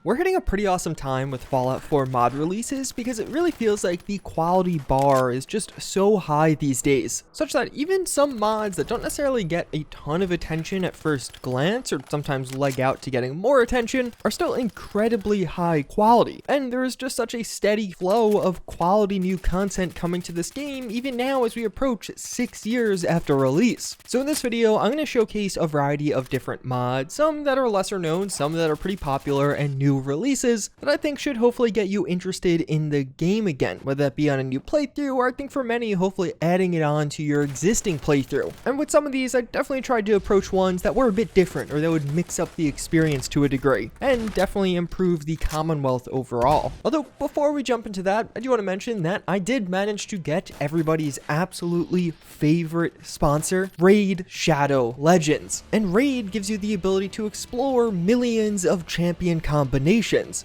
We're hitting a pretty awesome time with Fallout 4 mod releases because it really feels like the quality bar is just so high these days, such that even some mods that don't necessarily get a ton of attention at first glance or sometimes leg out to getting more attention are still incredibly high quality. And there is just such a steady flow of quality new content coming to this game even now as we approach 6 years after release. So in this video, I'm going to showcase a variety of different mods, some that are lesser known, some that are pretty popular and new releases that I think should hopefully get you interested in the game again, whether that be on a new playthrough or I think for many hopefully adding it on to your existing playthrough. And with some of these, I definitely tried to approach ones that were a bit different or that would mix up the experience to a degree and definitely improve the Commonwealth overall. Although before we jump into that, I do want to mention that I did manage to get everybody's absolutely favorite sponsor, Raid Shadow Legends. And Raid gives you the ability to explore millions of champion combinations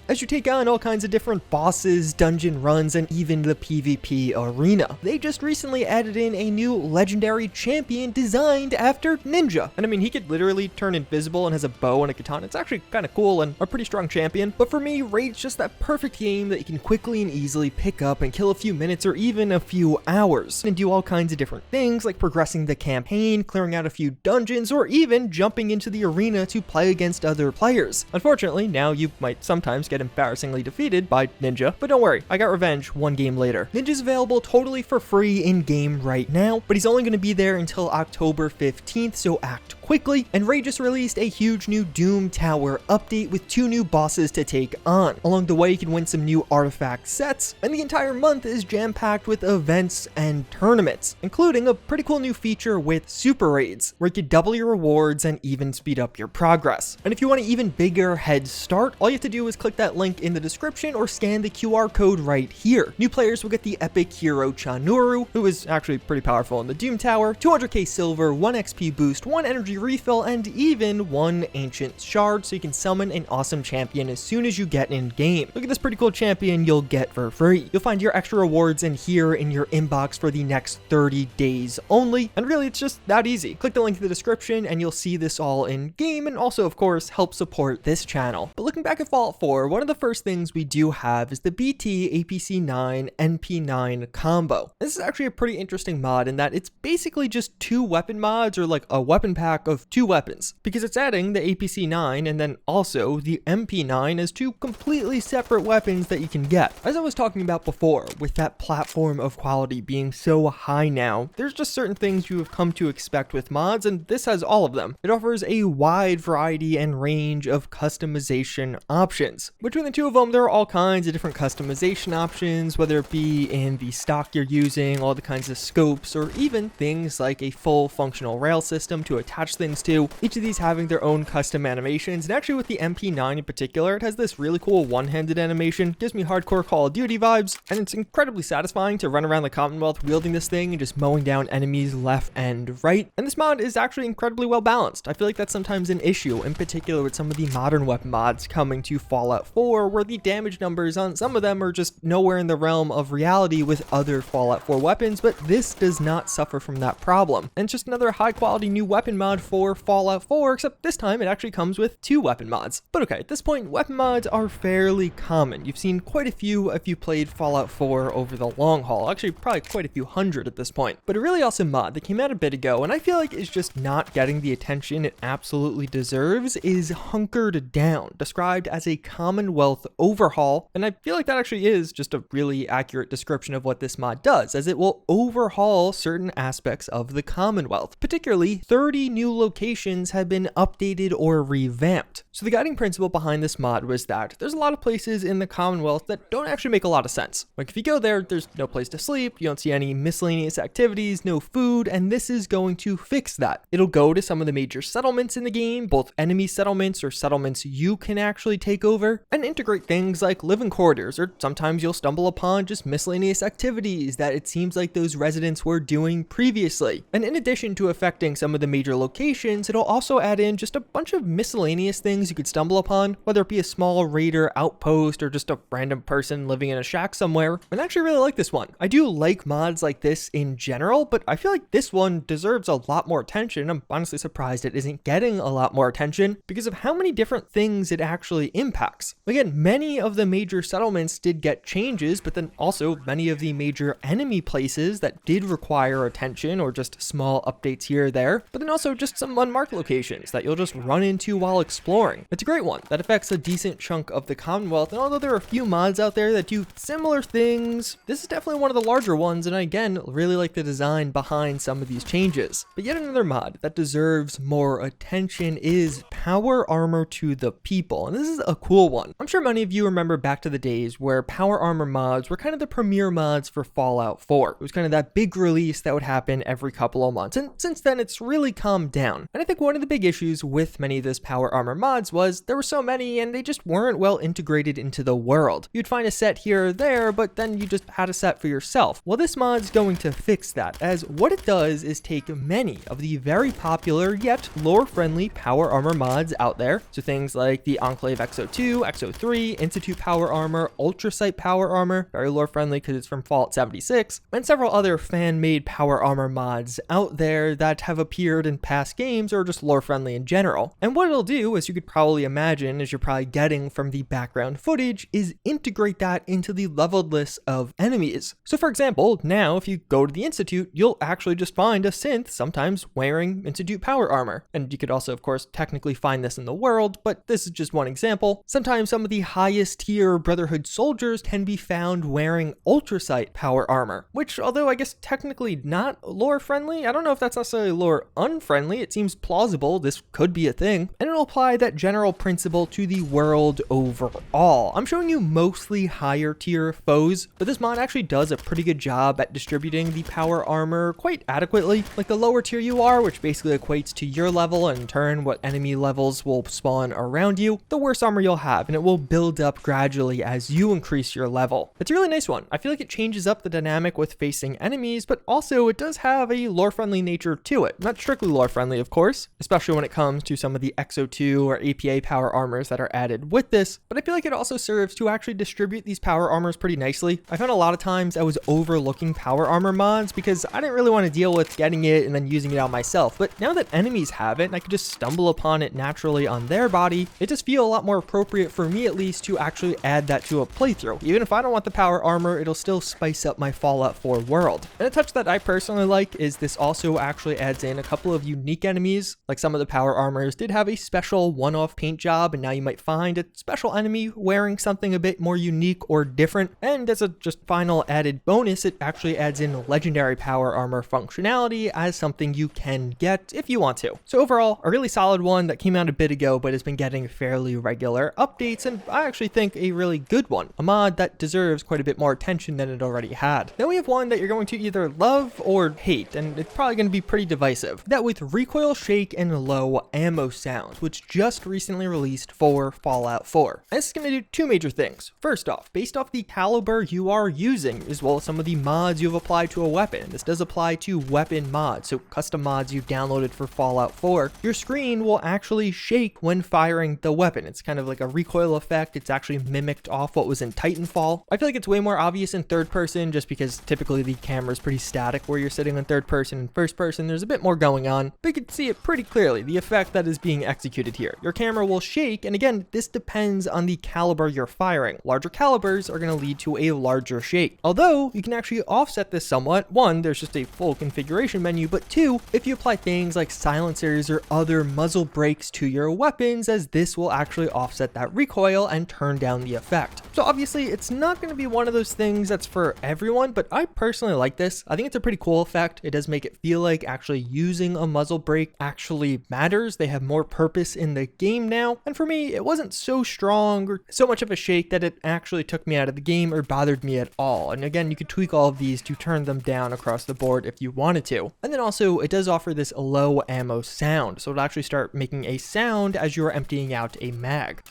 as you take on all kinds of different bosses, dungeon runs, and even the PvP arena. They just recently added in a new legendary champion designed after Ninja. And I mean, he could literally turn invisible and has a bow and a katana. It's actually kind of cool and a pretty strong champion. But for me, Raid's just that perfect game that you can quickly and easily pick up and kill a few minutes or even a few hours and do all kinds of different things like progressing the campaign, clearing out a few dungeons, or even jumping into the arena to play against other players. Unfortunately, now you might sometimes get embarrassingly defeated by Ninja, but don't worry, I got revenge one game later. Ninja's available totally for free in game right now, but he's only going to be there until October 15th, so act quickly. And Raid just released a huge new Doom Tower update with 2 new bosses to take on. Along the way, you can win some new artifact sets, and the entire month is jam-packed with events and tournaments, including a pretty cool new feature with Super Raids, where you can double your rewards and even speed up your progress. And if you want an even bigger head start, all you have to do is click that link in the description or scan the QR code right here. New players will get the epic hero Chanuru, who is actually pretty powerful in the Doom Tower, 200k silver, 1 XP boost, 1 energy refill, and even 1 ancient shard, so you can summon an awesome champion as soon as you get in game. Look at this pretty cool champion you'll get for free. You'll find your extra rewards in here in your inbox for the next 30 days only, and really it's just that easy. Click the link in the description and you'll see this all in game, and also of course help support this channel. But looking back at Fallout 4, one of the first things we do have is the BT AP9 MP9 Combo. This is actually a pretty interesting mod in that it's basically just 2 weapon mods, or like a weapon pack of 2 weapons, because it's adding the APC9 and then also the MP9 as 2 completely separate weapons that you can get. As I was talking about before, with that platform of quality being so high now, there's just certain things you have come to expect with mods, and this has all of them. It offers a wide variety and range of customization options. Between the 2 of them, there are all kinds of different customization options, whether it be in the stock you're using, all the kinds of scopes, or even things like a full functional rail system to attach things to, each of these having their own custom animations. And actually with the MP9 in particular, it has this really cool one-handed animation, gives me hardcore Call of Duty vibes, and it's incredibly satisfying to run around the Commonwealth wielding this thing and just mowing down enemies left and right. And this mod is actually incredibly well balanced. I feel like that's sometimes an issue, in particular with some of the modern weapon mods coming to Fallout 4, where the damage numbers on some of them are just nowhere in the realm of reality with other Fallout 4 weapons, but this does not suffer from that problem. And it's just another high quality new weapon mod for Fallout 4, except this time it actually comes with 2 weapon mods. But okay, at this point, weapon mods are fairly common. You've seen quite a few if you played Fallout 4 over the long haul, actually probably quite a few hundred at this point. But a really awesome mod that came out a bit ago, and I feel like is just not getting the attention it absolutely deserves, is Hunkered Down, described as a Commonwealth overhaul. And I feel like that actually is just a really accurate description of what this mod does, as it will overhaul certain aspects of the Commonwealth. Particularly, 30 new locations have been updated or revamped. So the guiding principle behind this mod was that there's a lot of places in the Commonwealth that don't actually make a lot of sense. Like if you go there, there's no place to sleep, you don't see any miscellaneous activities, no food, and this is going to fix that. It'll go to some of the major settlements in the game, both enemy settlements or settlements you can actually take over, and integrate things like living quarters, or sometimes you'll stumble upon just miscellaneous activities that it seems like those residents were doing previously. And in addition to affecting some of the major locations locations, it'll also add in just a bunch of miscellaneous things you could stumble upon, whether it be a small raider outpost or just a random person living in a shack somewhere. And I actually really like this one. I do like mods like this in general, but I feel like this one deserves a lot more attention. I'm honestly surprised it isn't getting a lot more attention because of how many different things it actually impacts. Again, many of the major settlements did get changes, but then also many of the major enemy places that did require attention or just small updates here or there, but then also just some unmarked locations that you'll just run into while exploring. It's a great one that affects a decent chunk of the Commonwealth, and although there are a few mods out there that do similar things, this is definitely one of the larger ones, and I again really like the design behind some of these changes. But yet another mod that deserves more attention is Power Armor to the People, and this is a cool one. I'm sure many of you remember back to the days where Power Armor mods were kind of the premier mods for Fallout 4. It was kind of that big release that would happen every couple of months, and since then it's really calmed down. And I think one of the big issues with many of those Power Armor mods was there were so many and they just weren't well integrated into the world. You'd find a set here or there, but then you just had a set for yourself. Well, this mod's going to fix that, as what it does is take many of the very popular yet lore-friendly Power Armor mods out there, so things like the Enclave XO2, XO3, Institute Power Armor, Ultrasight Power Armor, very lore-friendly because it's from Fallout 76, and several other fan-made Power Armor mods out there that have appeared in past games or just lore-friendly in general. And what it'll do, as you could probably imagine, as you're probably getting from the background footage, is integrate that into the leveled list of enemies. So for example, now if you go to the Institute, you'll actually just find a synth sometimes wearing Institute Power Armor. And you could also, of course, technically find this in the world, but this is just one example. Sometimes some of the highest tier Brotherhood soldiers can be found wearing Ultrasight Power Armor, which, although I guess technically not lore friendly, I don't know if that's necessarily lore unfriendly, it seems plausible this could be a thing, and it'll apply that general principle to the world overall. I'm showing you mostly higher tier foes, but this mod actually does a pretty good job at distributing the power armor quite adequately. Like the lower tier you are, which basically equates to your level, and in turn what enemy levels will spawn around you, the worse armor you'll have, and it will build up gradually as you increase your level. It's a really nice one. I feel like it changes up the dynamic with facing enemies, but also it does have a lore friendly nature to it. Not strictly lore friendly, of course, especially when it comes to some of the XO2 or APA power armors that are added with this, but I feel like it also serves to actually distribute these power armors pretty nicely. I found a lot of times I was overlooking power armor mods because I didn't really want to deal with getting it and then using it on myself, but now that enemies have it and I could just stumble upon it naturally on their body, it does feel a lot more appropriate for me at least to actually add that to a playthrough. Even if I don't want the power armor, it'll still spice up my Fallout 4 world. And a touch that I personally like is this also actually adds in a couple of unique enemies. Like some of the power armors did have a special one-off paint job, and now you might find a special enemy wearing something a bit more unique or different. And as a just final added bonus, it actually adds in legendary power armor functionality as something you can get if you want to. So overall, a really solid one that came out a bit ago but has been getting fairly regular updates, and I actually think a really good one. A mod that deserves quite a bit more attention than it already had. Then we have one that you're going to either love or hate, and it's probably going to be pretty divisive. That with recoil, shake, and low ammo sounds, which just recently released for Fallout 4. And this is going to do two major things. First off, based off the caliber you are using, as well as some of the mods you've applied to a weapon. This does apply to weapon mods, so custom mods you've downloaded for Fallout 4. Your screen will actually shake when firing the weapon. It's kind of like a recoil effect. It's actually mimicked off what was in Titanfall. I feel like it's way more obvious in third person just because typically the camera is pretty static where you're sitting in third person. In first person, there's a bit more going on, but you can see it pretty clearly, the effect that is being executed here. Your camera will shake, and again, this depends on the caliber you're firing. Larger calibers are going to lead to a larger shake. Although, you can actually offset this somewhat. One, there's just a full configuration menu, but two, if you apply things like silencers or other muzzle brakes to your weapons, as this will actually offset that recoil and turn down the effect. So obviously, it's not going to be one of those things that's for everyone, but I personally like this. I think it's a pretty cool effect. It does make it feel like actually using a muzzle brake actually matters. They have more purpose in the game now. And for me, it wasn't so strong or so much of a shake that it actually took me out of the game or bothered me at all. And again, you could tweak all of these to turn them down across the board if you wanted to. And then also, it does offer this low ammo sound. So it'll actually start making a sound as you're emptying out a mag.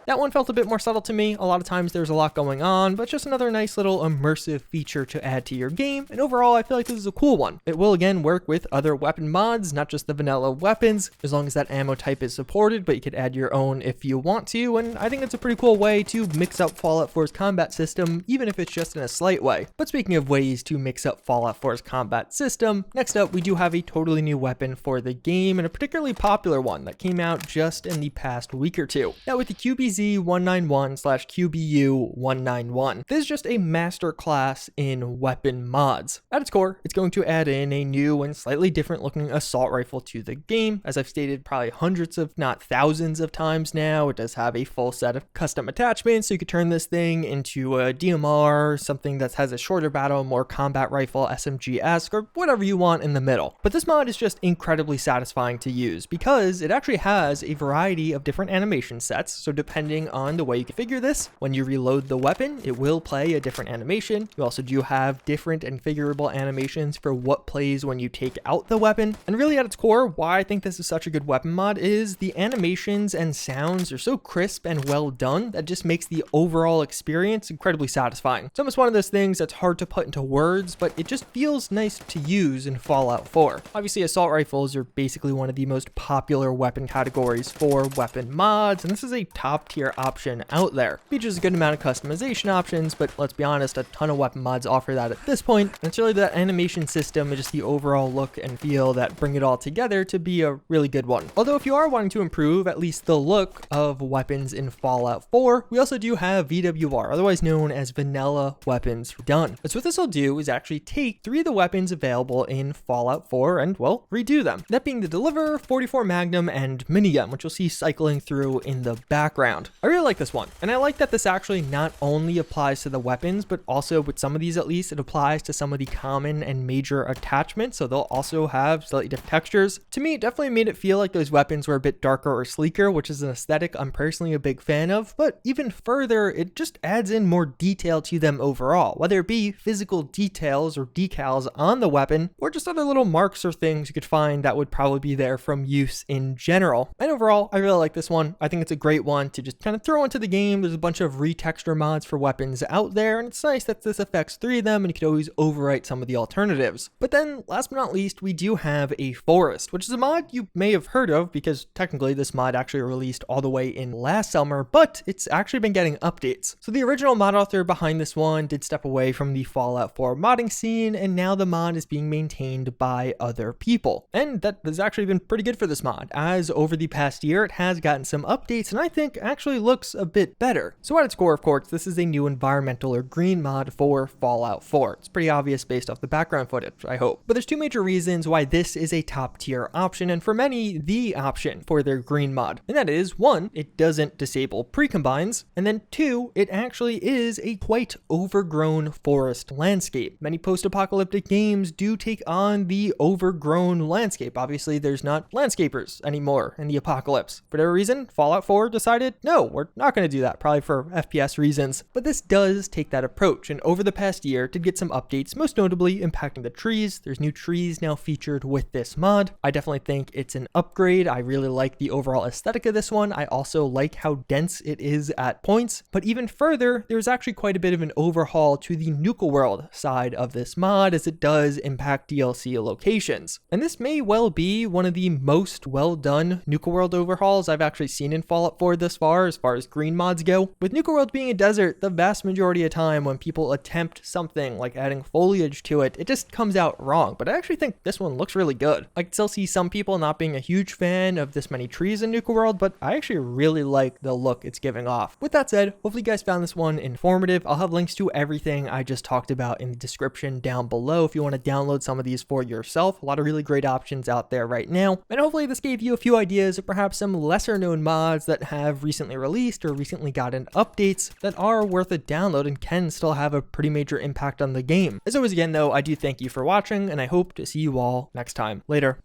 That one felt a bit more subtle to me. A lot of times there's a lot going on, but just another nice little immersive feature to add to your game. And overall, I feel like this is a cool one. It will again work with other weapon mods, not just the vanilla weapons, as long as that ammo type is supported, but you could add your own if you want to. And I think it's a pretty cool way to mix up Fallout 4's combat system, even if it's just in a slight way. But speaking of ways to mix up Fallout 4's combat system, next up we do have a totally new weapon for the game, and a particularly popular one that came out just in the past week or two. Now with the QBZ191/QBU191, this is just a master class in weapon mods. At its core, it's going to add in a new and slightly different looking assault rifle to the game. As I've stated probably hundreds if not thousands of times now, it does have a full set of custom attachments, so you could turn this thing into a DMR, something that has a shorter battle, more combat rifle, SMG-esque, or whatever you want in the middle. But this mod is just incredibly satisfying to use because it actually has a variety of different animation sets. So depending on the way you configure this, when you reload the weapon, it will play a different animation. You also do have different and configurable animations for what plays when you take out the weapon. And really at its core, why I think this is such a good weapon mod is the animations and sounds are so crisp and well done that just makes the overall experience incredibly satisfying. It's almost one of those things that's hard to put into words, but it just feels nice to use in Fallout 4. Obviously, assault rifles are basically one of the most popular weapon categories for weapon mods, and this is a top tier option out there. Features a good amount of customization options, but let's be honest, a ton of weapon mods offer that at this point. And it's really that animation system and just the overall look and feel that bring it all together to be a really good one. Although if you are wanting to improve at least the look of weapons in Fallout 4, we also do have VWR, otherwise known as Vanilla Weapons Done. So what this will do is actually take 3 of the weapons available in Fallout 4 and, well, redo them. That being the Deliver, 44 Magnum, and Minigun, which you'll see cycling through in the background. I really like this one, and I like that this actually not only applies to the weapons, but also with some of these at least, it applies to some of the common and major attachments, so they'll also have slightly different textures. To me, it definitely made it feel like those weapons were a bit darker or sleeker, which is an aesthetic I'm personally a big fan of, but even further, it just adds in more detail to them overall, whether it be physical details or decals on the weapon, or just other little marks or things you could find that would probably be there from use in general. And overall, I really like this one. I think it's a great one to just kind of throw into the game. There's a bunch of retexture mods for weapons out there, and it's nice that this affects 3 of them, and you could always overwrite some of the alternatives. But then, last but not least, we do have a Forest, which is a mod you may have heard of because technically this mod actually released all the way in last summer, but it's actually been getting updates. So the original mod author behind this one did step away from the Fallout 4 modding scene, and now the mod is being maintained by other people. And that has actually been pretty good for this mod, as over the past year it has gotten some updates and I think actually looks a bit better. So at its core, of course, this is a new environmental or green mod for Fallout 4. It's pretty obvious based off the background footage, I hope. But there's 2 major reasons why this is a top tier option, and for many, the option for their green mod. And that is, 1, it doesn't disable pre-combines, and then 2, it actually is a quite overgrown forest landscape. Many post-apocalyptic games do take on the overgrown landscape. Obviously, there's not landscapers anymore in the apocalypse. For whatever reason, Fallout 4 decided, no, we're not going to do that, probably for FPS reasons. But this does take that approach, and over the past year did get some updates, most notably impacting the trees. There's new trees now featured with this mod. I definitely think it's an upgrade. I really like the overall aesthetic of this one. I also like how dense it is at points, but even further, there's actually quite a bit of an overhaul to the Nuka World side of this mod, as it does impact DLC locations. And this may well be one of the most well done Nuka World overhauls I've actually seen in Fallout 4 thus far as green mods go. With Nuka World being a desert, the vast majority of time when people attempt something like adding foliage to it, it just comes out wrong. But I actually think this one looks really good. I can still see some people not being a huge fan of this many trees in Nuka World, but I actually really like the look it's giving off. With that said, hopefully you guys found this one informative. I'll have links to everything I just talked about in the description down below if you want to download some of these for yourself. A lot of really great options out there right now. And hopefully this gave you a few ideas of perhaps some lesser known mods that have recently released or recently gotten updates that are worth a download and can still have a pretty major impact on the game. As always, again though, I do thank you for watching, and I hope to see you all next time. Later.